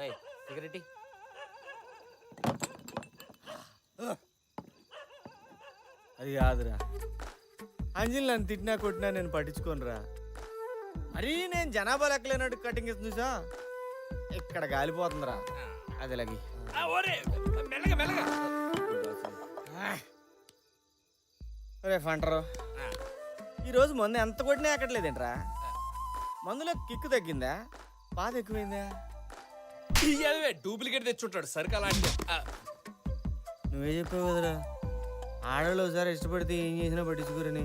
రై cigarette అది కాదురా, అంజలి నన్ను తిట్టినా కొట్టినా నేను పట్టించుకోనురా. మరీ నేను జనాభా లెక్కలేనట్టు కటింగ్ ఇస్తుంది సా, ఇక్కడ గాలిపోతుందిరా. అది లగి రే ఫంటరు, ఈరోజు మందు ఎంత కొట్టినా ఎక్కట్లేదేంట్రా? మందులో కిక్కు తగ్గిందా, బాధ ఎక్కువైందా? డూప్లికేట్ తెచ్చుంటాడు సరికి అలాంటి. నువ్వే చెప్పావు కదరా, ఆడవాళ్ళు ఒకసారి ఇష్టపడితే ఏం చేసినా పట్టించుకోరని.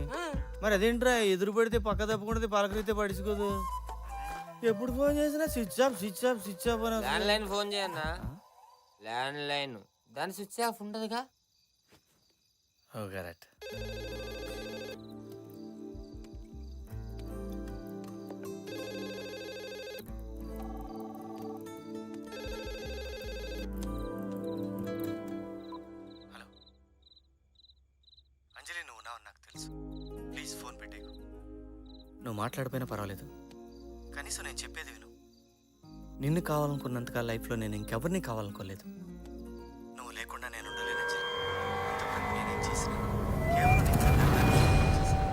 మరి అదేంట్రా, ఎదురు పడితే పక్క తప్పకుండా పలకరితే పట్టించుకోదు. ఎప్పుడు ఫోన్ చేసినా switch off switch off switch off అని. ల్యాండ్ లైన్ ఫోన్ చేయన్నా, ల్యాండ్ లైన్ దాని స్విచ్ ఆఫ్ ఉండదుగా. Oh correct. హలో అంజలి, నువ్వు ఉన్నావు నాకు తెలుసు. ప్లీజ్ ఫోన్ పెట్టేకు. నువ్వు మాట్లాడిపోయినా పర్వాలేదు, కనీసం నేను చెప్పేది విను. నిన్ను కావాలనుకున్నంతకాల లైఫ్లో నేను ఇంకెవరిని కావాలనుకోలేదు. నువ్వు లేకుండా నేను ఉండలేను అంజలి. ఇంతవరకు నేనేం చేసినా కేవలం నీకు నన్ను చేశాను.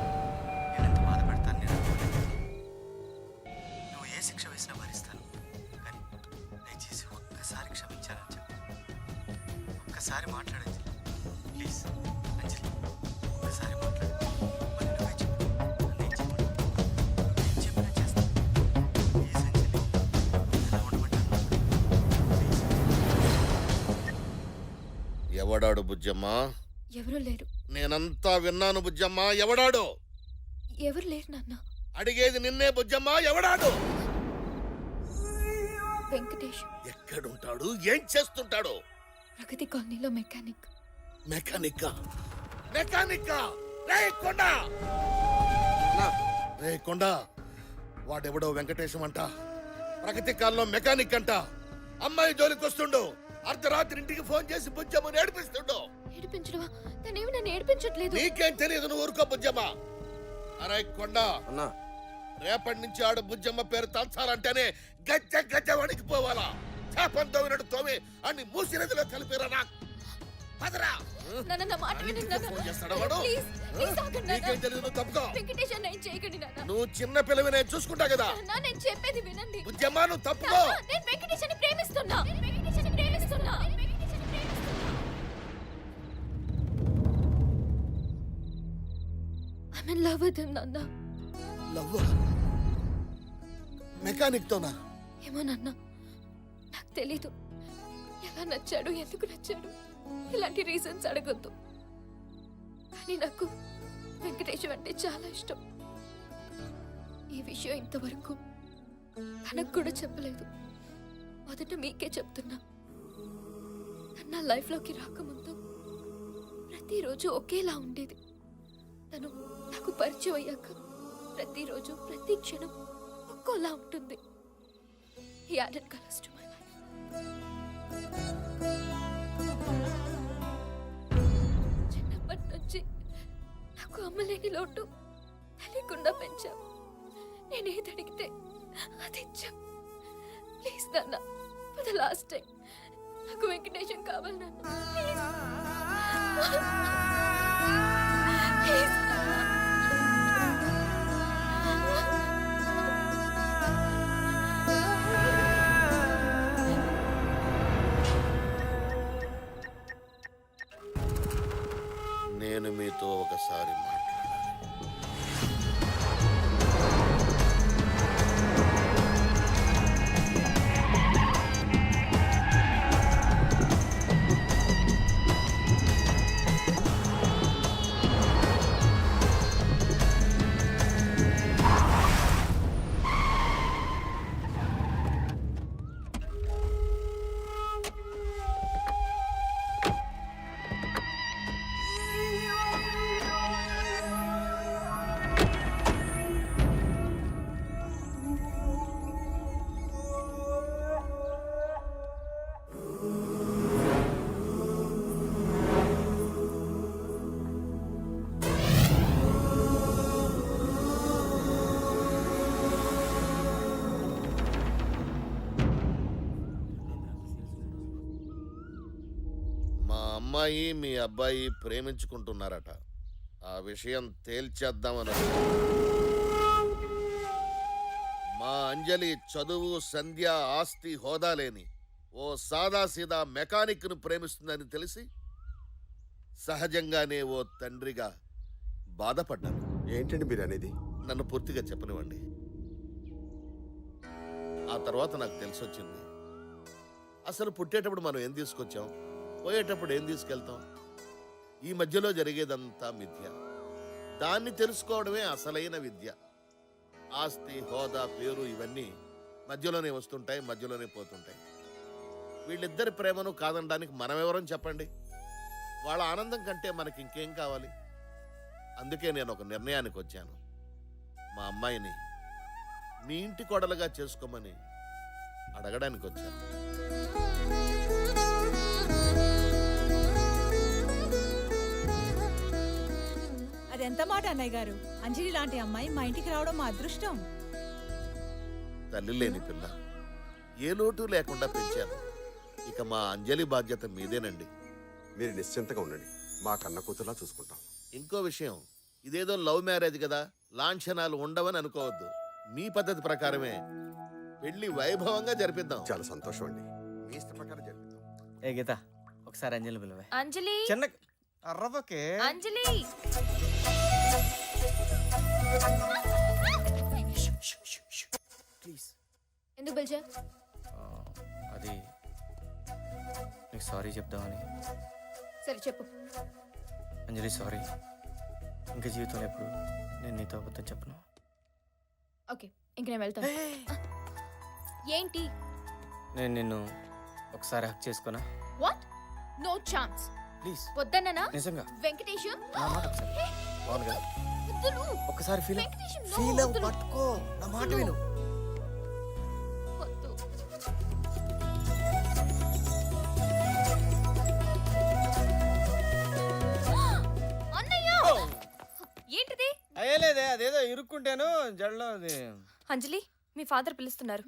నేను ఎంత బాధ పెడతాను నేను అనుకోలేదు. నువ్వు ఏ శిక్ష వేసినా భరిస్తాను, కానీ దయచేసి ఒక్కసారి క్షమించాలని చెప్పు. ఒక్కసారి మాట్లాడండి ప్లీజ్. అంజలి, ఒక్కసారి మాట్లాడు. మరి నువ్వే చెప్పు, నన్ను ఏం చెప్పను. నేను చెప్పినా చేస్తాను. ప్లీజ్ అంజలి, ఎలా ఉండమంటాను ప్లీజ్. ఎవడాడు బుజ్జమ్మా? ఎవరూ లేరు. నేనంతా విన్నాను బుజ్జమ్మా. ఎవడాడు? ఎవరు లేరు నాన్న. అడిగేది నిన్నే బుజ్జమ్మా. ఎవడాడు? వెంకటేష్ ఎక్కడుంటాడు? ఏం చేస్తుంటాడు? ప్రగతి కాలనీలో మెకానిక్. మెకానిక్కా? మెకానిక్కా? రే కొండ, రే కొండ, వాడెవడో వెంకటేశం అంట, ప్రగతి కాలంలో మెకానిక్ అంట. అమ్మాయి జోలికి వస్తుండు, అర్ధరాత్రి ఇంటికి ఫోన్ చేసి బుజ్జమ్మని ఏడిపిస్తుండు. ఏడిపించడమా? తనేమి నన్ను ఏడిపించట్లేదు. నీకేం తెలియదు, నువ్వు ఊరుకో బుజ్జమ్మ. అరే కొండ, అన్నా, రేపటి నుంచి ఆడు బుజ్జమ్మ పేరు తలచాలంటేనే గజ్జ గజ్జ వణికిపోవాలా. చేపం తోమినట్టు తోమి అన్ని మూసి నదిలో కలిపిరా. పదరా. నాన్న, నా మాట వినండి నాన్న. ఫోన్ చేస్తాడా వాడు? ప్లీజ్, ప్లీజ్ ఆగండి నాన్న. నీకేం తెలియదు, నువ్వు తప్పుకో. వెంకటేష్ అన్న ఏం చేయకండి నాన్న. నువ్వు చిన్న పిల్లవి, నేను చూసుకుంటా కదా. నాన్న, నేను చెప్పేది వినండి. బుజ్జమ్మ నువ్వు తప్పుకో. నాన్న, నేను వెంకటేష్ అని ప్రేమిస్తున్నా. నేను వెంకటేష్ అని ప్రేమిస్తున్నా. I'm in love with him, నాన్న. లవ్వ? మెకానిక్ తోనా? ఏమో నాన్న, నాకు తెలీదు. ఎలా నచ్చాడు, ఎందుకు నచ్చాడు, ఇలాంటి రీజన్స్ అడగొద్దు. కానీ నాకు వెంకటేశ్వర అంటే చాలా ఇష్టం. ఈ విషయం ఇంతవరకు తనకు కూడా చెప్పలేదు. మొదట మీకే చెప్తున్నా. తను నా లైఫ్లోకి రాకముందు ప్రతిరోజు ఒకేలా ఉండేది. తను నాకు పరిచయం అయ్యాక ప్రతిరోజు ప్రతి క్షణం ఒక్కోలా ఉంటుంది. He added colors to my life. చిన్నప్పటి నుంచి నాకు అమ్మలేని లోటు తెలియకుండా పెంచాం. నేనేది అడిగితే అది ఇచ్చాం. ప్లీజ్ నాన్న, ఫర్ ద లాస్ట్ టైం నాకు వెంకటేశం కావాలి నాన్న. ప్లీజ్. నేను మీతో ఒకసారి మాట్లాడాలి. అమ్మాయి మీ అబ్బాయి ప్రేమించుకుంటున్నారట. ఆ విషయం తేల్చేద్దామని మా అంజలి చదువు, సంధ్య, ఆస్తి, హోదా లేని ఓ సాదాసీదా మెకానిక్ను ప్రేమిస్తుందని తెలిసి సహజంగానే ఓ తండ్రిగా బాధపడ్డాను. ఏంటండి మీరు అనేది? నన్ను పూర్తిగా చెప్పనివ్వండి. ఆ తర్వాత నాకు తెలిసొచ్చింది, అసలు పుట్టేటప్పుడు మనం ఏం తీసుకొచ్చాం, పోయేటప్పుడు ఏం తీసుకెళ్తాం, ఈ మధ్యలో జరిగేదంతా మిథ్య. దాన్ని తెలుసుకోవడమే అసలైన విద్య. ఆస్తి, హోదా, పేరు ఇవన్నీ మధ్యలోనే వస్తుంటాయి, మధ్యలోనే పోతుంటాయి. వీళ్ళిద్దరి ప్రేమను కాదనడానికి మనమెవరం చెప్పండి? వాళ్ళ ఆనందం కంటే మనకి ఇంకేం కావాలి? అందుకే నేను ఒక నిర్ణయానికి వచ్చాను. మా అమ్మాయిని మీ ఇంటి కోడలుగా చేసుకోమని అడగడానికి వచ్చాను. అదెంత మాట అన్నయ్య గారు. అంజలి లాంటి అమ్మాయి మా ఇంటికి రావడం మా అదృష్టం. తల్లి లేని పిల్ల, ఏ లోటు లేకుండా పెంచాను. ఇక మా అంజలి బాధ్యత మీదేనండి. మీరు నిశ్చింతగా ఉండండి, మా కన్న కూతురులా చూసుకుంటాం. ఇంకో విషయం, ఇదేదో లవ్ మ్యారేజ్ కదా, లాంఛనాలు ఉండవని అనుకోవద్దు. మీ పద్ధతి ప్రకారమే పెళ్లి వైభవంగా జరిపిద్దాం. చాలా సంతోషం అండి, మీ ఇష్ట ప్రకారం జరిపిద్దాం. ఏ గీత, ఒకసారి అంజలి పిలువే. అంజలి చిన్న అర్రవకే. అంజలి ప్లీజ్. ఎందుకు పిలిచా? అది నీకు సారీ చెప్దామని. సరే చెప్పు. అంజలి సారీ, ఇంకా జీవితంలో ఎప్పుడు నేను నీతో అబద్ధం చెప్పను. ఓకే, ఇంక నేను వెళ్తాను. ఏంటి? నేను నిన్ను ఒకసారి హక్ చేసుకున్నా. వాట్? No chance. ప్లీజ్. వద్దన్నా? నిజంగా వెంకటేశం నా మాట ఒకసారి. బాగుంది కదా? వద్దులు. ఒక్కసారి ఫీల్ వెంకటేశం, no, ఫీల్ వద్దులు. పట్టుకో, నా మాట విను. వద్దు. అన్నయ్య! ఏంటిది? అయ్యలేదే, అదేదో ఇరుక్కుంటాను జడలో. అది అంజలి, మీ ఫాదర్ పిలుస్తున్నారు.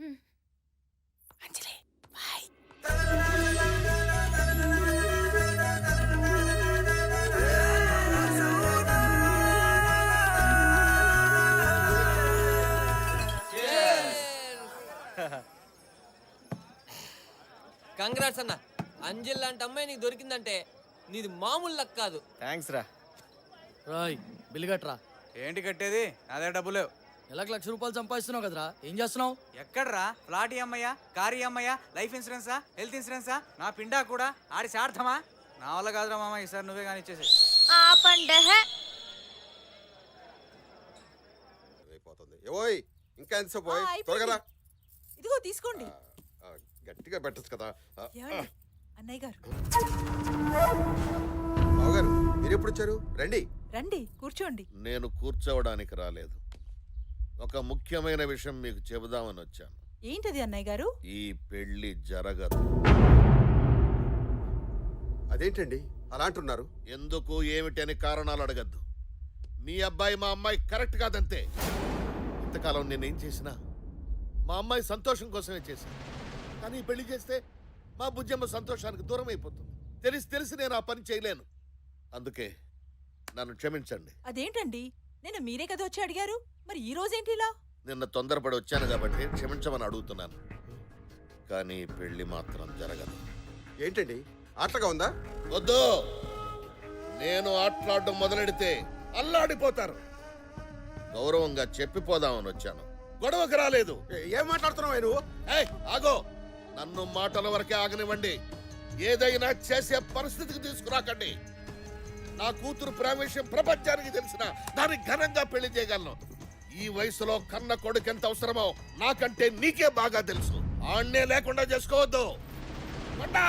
అంజలి బాయ్. కంగ్రాట్స్ అన్న. అంజల్ లాంటి అమ్మాయి నీకు దొరికిందంటే నీది మామూలు లక్ కాదు. థ్యాంక్స్ రా. రాయ్ బిల్లు కట్టరా. ఏంటి కట్టేది? అదే డబ్బు లేవు. నెలకు ₹1,00,000 సంపాదిస్తున్నావు కదరా, ఏం చేస్తున్నావు? ఎక్కడ్రా? ఫ్లాట్ అమ్మయ్యా, కారు అమ్మయ్యా, లైఫ్ ఇన్సూరెన్సా, హెల్త్ ఇన్సూరెన్సా, నా పిండా కూడా ఆడి సార్థమా? నా వల్ల కాదురా మామ, ఈసారి నువ్వే కానీ ఇచ్చేసి. అయిపోతుంది. ఏవోయ్, ఇంకా ఎంతసేపు పోయి? అయిపోయింది. త్వరగా రా. ఇదిగో తీసుకోండి. గట్టిగా పెట్టచ్చు కదా. ఏమండి అన్నయ్య గారు, బావగారు మీరు ఎప్పుడు వచ్చారు? రండి. రండి కూర్చోండి. నేను కూర్చోవడానికి రాలేదు, ఒక ముఖ్యమైన విషయం మీకు చెబుదామని వచ్చాను. ఏంటది అన్నయ్య గారు? ఈ పెళ్లి జరగదు. అదేంటండి అలా అంటున్నారు? ఎందుకు ఏమిటని కారణాలు అడగద్దు. మీ అబ్బాయి మా అమ్మాయి కరెక్ట్ కాదంతే. ఇంతకాలం నేనేం చేసినా మా అమ్మాయి సంతోషం కోసమే చేశాను. కానీ ఈ పెళ్లి చేస్తే మా బుజ్జమ్మ సంతోషానికి దూరం అయిపోతుంది. తెలిసి నేను ఆ పని చేయలేను. అందుకే నన్ను క్షమించండి. అదేంటండి, నేను మీరే కదా వచ్చి అడిగారు, మరి ఈ రోజేంటి ఇలా? నిన్న తొందరపడి వచ్చాను కాబట్టి క్షమించమని అడుగుతున్నాను. కానీ ఈ పెళ్లి మాత్రం జరగదు. ఏంటండి ఆటగా ఉందా? వద్దు, నేను ఆటలాడడం మొదలెడితే అల్లాడిపోతారు. గౌరవంగా చెప్పిపోదామని వచ్చాను, గొడవకు రాలేదు. ఏం మాట్లాడుతున్నావు నువ్వు? ఏయ్ ఆగో, నన్ను మాటల వరకే ఆగనివ్వండి. ఏదైనా చేసే పరిస్థితికి తీసుకురాకండి. నా కూతురు ప్రేమ విషయం ప్రపంచానికి తెలిసిన దాన్ని ఘనంగా పెళ్లి చేయగలను. ఈ వయసులో కన్న కొడుకు ఎంత అవసరమో నాకంటే నీకే బాగా తెలుసు. ఆణ్ణే లేకుండా చేసుకోవద్దు. కొండా!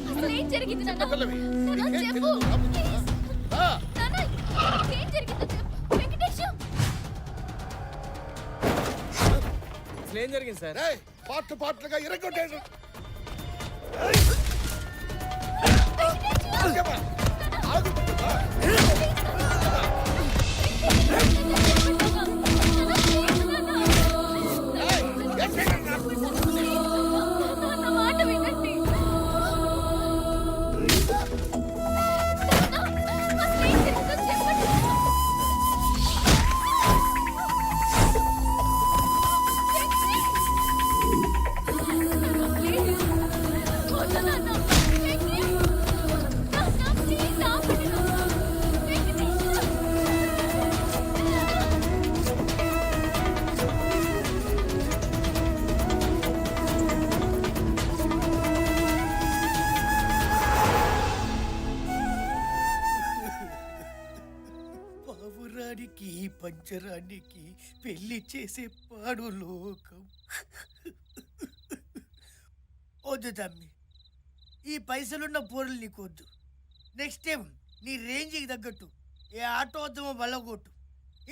అసలు ఏం జరిగింది నాన్న? చిన్నపిల్లవి. నాన్న, నీకేం చెప్పు. తెలీదు, రాబోతుందా? ఆ, నాన్న, ఏం జరిగిందో చెప్పు. వెంకటేశం, అసలు ఏం జరిగింది సార్? రేయ్, పార్ట్లుగా ఇరగొట్టేసి నా మాట వినండి. అసలు ఏం జరిగిందో చెప్పండి. ప్లీజ్ వద్దు నాన్న. నాన్న, ప్లీజ్ ఆపండి. పావురానికి పంచరానికి పెళ్లి చేసే పాడు లోకం. వద్దు తమ్మి, ఈ పైసలున్న పోరులు నీకు వద్దు. నెక్స్ట్ టైం నీ రేంజ్కి తగ్గట్టు ఏ ఆటో వద్దామో బల్లగొట్టు.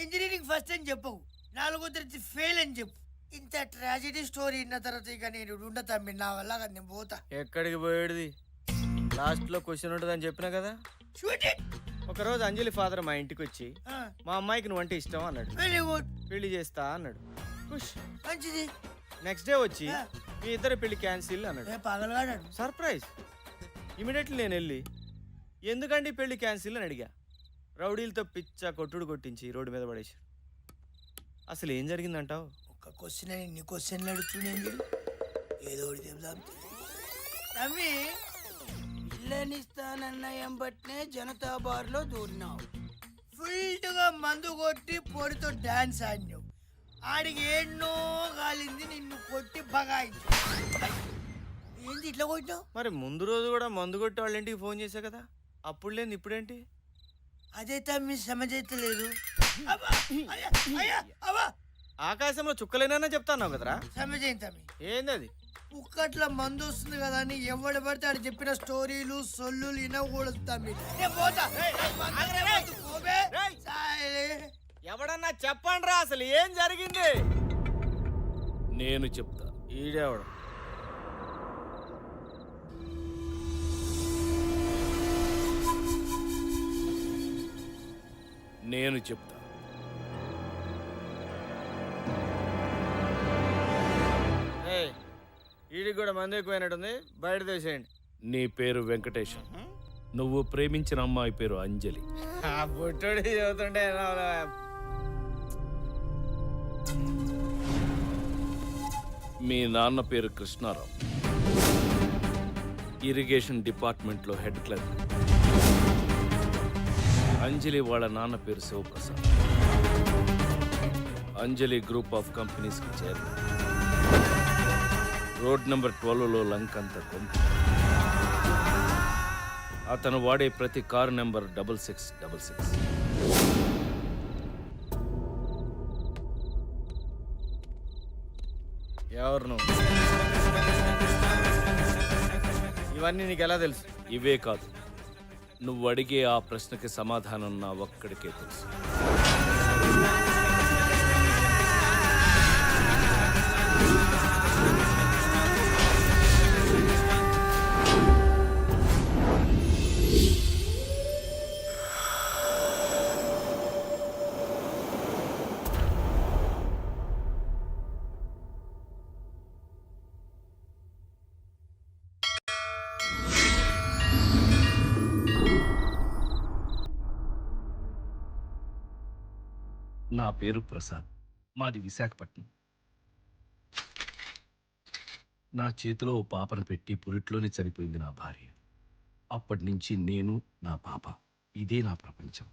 ఇంజనీరింగ్ ఫస్ట్ అని చెప్పవు, 4వ తరగతి ఫెయిల్ అని చెప్పు. ఇంత ట్రాజెడీ స్టోరీ విన్న తర్వాత ఇక నేను ఉండ తమ్మి, నా వల్ల కాదు, నేను పోతా. ఎక్కడికి పోయేది? లాస్ట్ లో క్వశ్చన్ ఉంటుందని చెప్పినా కదా. Shoot it. ఒకరోజు అంజలి ఫాదర్ మా ఇంటికి వచ్చి మా అమ్మాయికి నువ్వంటే ఇష్టం అన్నాడు. వెరీ గుడ్, పెళ్లి చేస్తా అన్నాడు. ఖుష్. మంచిది. నెక్స్ట్ డే వచ్చి మీ ఇద్దరు పెళ్లి క్యాన్సిల్ అన్నాడు. పగలగాడాడు. సర్ప్రైజ్. ఇమీడియట్లీ నేను వెళ్ళి ఎందుకండి పెళ్లి క్యాన్సిల్ అని అడిగా. రౌడీలతో పిచ్చ కొట్టుడు కొట్టించి రోడ్డు మీద పడేసి. అసలు ఏం జరిగిందంటావు? ఒక క్వశ్చన్ అని ఇన్ని క్వశ్చన్లు అడుగుతున్నాను. ఏదో ఒకటి చెప్దాం. తమ్మి, ఇల్లనిస్తానన్న ఎంబట్నే జనతా బార్లో దూరినావు. ఫుల్గా మందు కొట్టి పొడితో డాన్స్ ఆడినావు. ఆడికి ఎన్నో కాలింది, నిన్ను కొట్టి బగాయించు. ఏంది ఇట్లా కొట్టినావు? మరి ముందు రోజు కూడా మందు కొట్టి వాళ్ళ ఇంటికి ఫోన్ చేశా కదా, అప్పుడు లేదు ఇప్పుడేంటి? అదే తమ్మి సమజైతలేదు. ఆకాశంలో చుక్కలేనా చెప్తాన్నావు కదరా. సమజైంది తమ్మి. ఏంది అది? కుక్కట్ల మందు వస్తుంది కదా అని ఎవడు పడితే ఆడు చెప్పిన స్టోరీలు సొల్లు వినకూడదు తమ్మి. నేను పోతా. పోబే. సాయిలే. ఎవడన్నా చెప్పండి రా, అసలు ఏం జరిగింది? నేను చెప్తా. ఈడేవడు? నేను చెప్తా. ఈడికి కూడా మంది ఎక్కువైనట్టుంది, బయట తీసేయండి. నీ పేరు వెంకటేశం, నువ్వు ప్రేమించిన అమ్మాయి పేరు అంజలి. ఆ బుట్టోడి చదువుతుంటే మీ నాన్న పేరు కృష్ణారావు, ఇరిగేషన్ డిపార్ట్మెంట్లో హెడ్ క్లర్క్. అంజలి వాళ్ళ నాన్న పేరు శివప్రసాద్, అంజలి గ్రూప్ ఆఫ్ కంపెనీస్కి చైర్మన్. రోడ్ నెంబర్ 12లో లంకంత కొంత. అతను వాడే ప్రతి కారు నెంబర్ 6666. ఎవరు నువ్వు? ఇవన్నీ నీకు ఎలా తెలుసు? ఇవే కాదు, నువ్వు అడిగే ఆ ప్రశ్నకి సమాధానం నా ఒక్కడికే తెలుసు. నా పేరు ప్రసాద్, మాది విశాఖపట్నం. నా చేతిలో ఓ పాపను పెట్టి పురిట్లోనే చనిపోయింది నా భార్య. అప్పటి నుంచి నేను, నా పాప, ఇదే నా ప్రపంచం.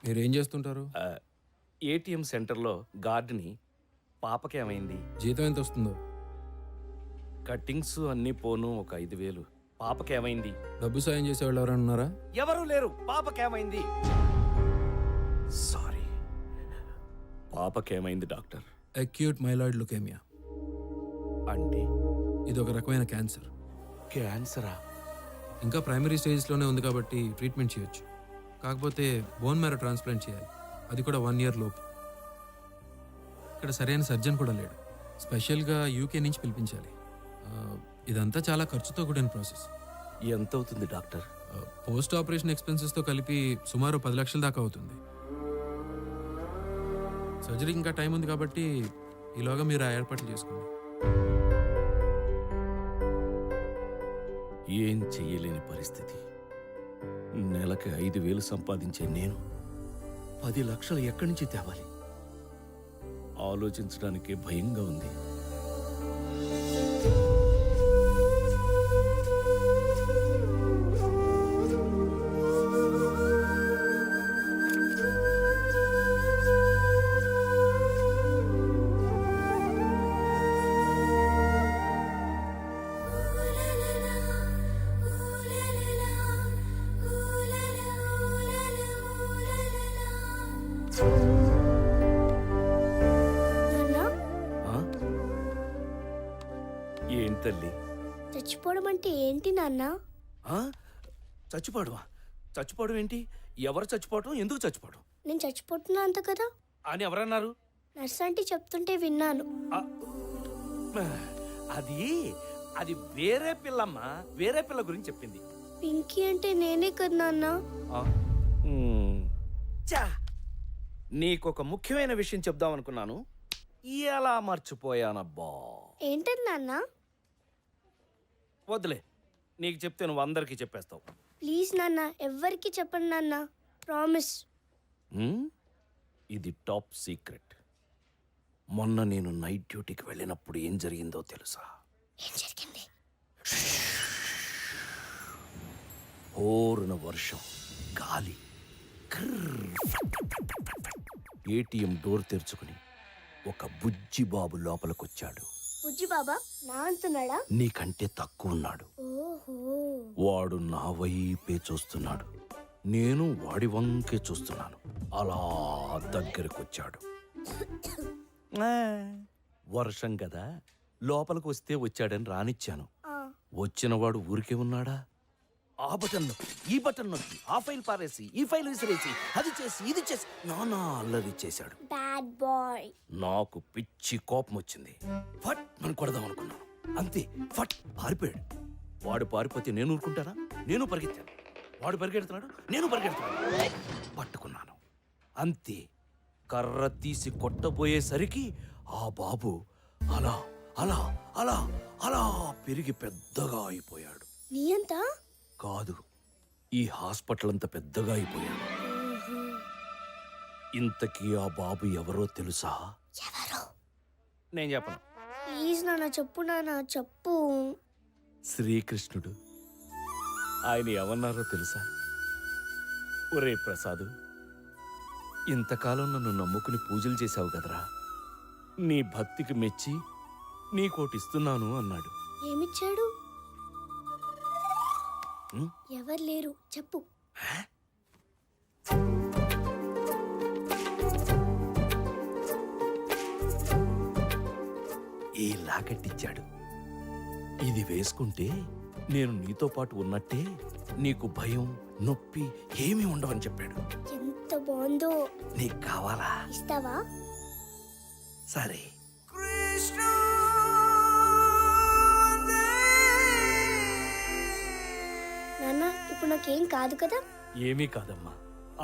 మీరేం చేస్తుంటారు? ఏటీఎం సెంటర్లో గార్డ్ని. పాపకేమైంది? జీతం ఎంత వస్తుందో? కట్టింగ్స్ అన్నీ పోను ఒక 5,000. పాపకేమైంది? డబ్బు సాయం చేసేవాళ్ళు ఎవరైనా ఉన్నారా? ఎవరూ లేరు. పాపకేమైంది? సారీ, పాపకేమైంది డాక్టర్? Acute myeloid leukaemia. అంటే ఇది ఒక రకమైన క్యాన్సర్. క్యాన్సరా? ఇంకా ప్రైమరీ స్టేజ్లోనే ఉంది కాబట్టి ట్రీట్మెంట్ చేయొచ్చు. కాకపోతే బోన్ మ్యారో ట్రాన్స్ప్లాంట్ చేయాలి, అది కూడా 1 year లోపు. ఇక్కడ సరైన సర్జన్ కూడా లేడు. స్పెషల్గా యూకే నుంచి పిలిపించాలి. ఇదంతా చాలా ఖర్చుతో కూడిన ప్రాసెస్. ఎంత అవుతుంది డాక్టర్? పోస్ట్ ఆపరేషన్ ఎక్స్పెన్సెస్తో కలిపి సుమారు 10 లక్షల దాకా అవుతుంది. సర్జరీ ఇంకా టైం ఉంది కాబట్టి ఈలోగా మీరు ఆ ఏర్పాట్లు చేసుకోండి. ఏం చెయ్యలేని పరిస్థితి. నెలకి 5,000 సంపాదించే నేను 10 లక్షలు ఎక్కడి నుంచి తేవాలి? ఆలోచించడానికే భయంగా ఉంది. ఆ? ఏం తల్లి? చచ్చిపోవడం అంటే ఏంటి నాన్న? ఆ? చచ్చిపోవడమా? చచ్చిపోవడం ఏంటి? ఎవరు చచ్చిపోవడం? ఎందుకు చచ్చిపోవడం నేను చచ్చిపోతున్నా అంత కదా అని ఎవరన్నారు? నర్స్ ఆంటీ చెప్తుంటే విన్నాను. ఆ, అది అది వేరే పిల్లమ్మా. వేరే పిల్ల గురించి చెప్పింది. పింకీ అంటే నేనే కదా నాన్న. ఆ? చా, నీకొక ముఖ్యమైన విషయం చెప్దాం అనుకున్నాను, ఎలా మర్చిపోయానబ్బా. ఏంటది నాన్న? వద్దులే, నీకు చెప్తే నువ్వు అందరికీ చెప్పేస్తావు. ప్లీజ్ నాన్న, ఎవ్వరికి చెప్పండి నాన్న, ప్రామిస్. ఇది టాప్ సీక్రెట్. మొన్న నేను నైట్ డ్యూటీకి వెళ్ళినప్పుడు ఏం జరిగిందో తెలుసా? ఏం జరిగింది? ఓరున వర్షం, గాలి, ఏటీఎం డోర్ తెరుచుకుని ఒక బుజ్జి బాబు లోపలికొచ్చాడు. బుజ్జి బాబా నా అంటున్నాడా? నీకంటే తక్కువ ఉన్నాడు. ఓహో. వాడు నా వైపే చూస్తున్నాడు, నేను వాడి వంకే చూస్తున్నాను. అలా దగ్గరకొచ్చాడు. వర్షం కదా, లోపలికి వస్తే వచ్చాడని రానిచ్చాను. వచ్చినవాడు ఊరికే ఉన్నాడా? ఆ బటన్ నొక్కి, ఈ బటన్ నొక్కి, ఆ ఫైల్ పారేసి, ఈ ఫైల్ విసిరేసి, అది చేసి, ఇది చేసి నానా అల్లరి చేశాడు. Bad boy. నాకు పిచ్చి కోపం వచ్చింది. ఫట్ మనం కొడదాం అనుకున్నాను, అంతే ఫట్ పారిపోయాడు. వాడు పారిపోతే నేను ఊరుకుంటానా? నేను పరిగెత్తాను. వాడు పరిగెడుతున్నాడు, నేను పరిగెడుతున్నాను. పట్టుకున్నాను, అంతే. కర్ర తీసి కొట్టబోయేసరికి ఆ బాబు అలా అలా అలా అలా పెరిగి పెద్దగా అయిపోయాడు. నీ అంత కాదు, ఈ హాస్పిటల్ అంత పెద్దగా అయిపోయాడు. ఇంతకీ ఆ బాబు ఎవరో తెలుసా? ఎవరు? నేను చెప్పను. ప్లీజ్ నాన్న చెప్పు, నాన్న చెప్పు. శ్రీకృష్ణుడు. ఆయన ఏమన్నారో తెలుసా? ఒరే ప్రసాదు, ఇంతకాలం నన్ను నమ్ముకుని పూజలు చేశావు కదరా, నీ భక్తికి మెచ్చి నీకోటిస్తున్నాను అన్నాడు. ఏమిచ్చాడు? ఉం? ఎవరు లేరు, చెప్పు. ఈ లాకెట్టిచ్చాడు. ఇది వేసుకుంటే నేను నీతో పాటు ఉన్నట్టే, నీకు భయం నొప్పి ఏమీ ఉండవని చెప్పాడు. ఎంత బాగుందో. నీకు కావాలా? ఇస్తావా? సరే. నాన్న ఇప్పుడు నాకేం కాదు కదా? ఏమీ కాదమ్మా,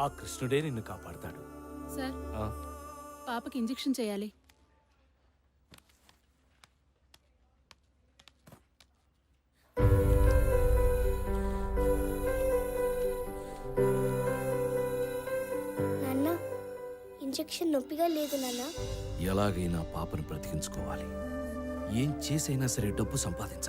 ఆ కృష్ణుడే నిన్ను కాపాడతాడు. సార్, ఆ? పాపకి ఇంజెక్షన్ చేయాలి. నాన్న ఇంజెక్షన్ నొప్పిగా లేదు నాన్న. ఎలాగైనా పాపను బ్రతికించుకోవాలి. ఏం చేసైనా సరే డబ్బు సంపాదించాలి.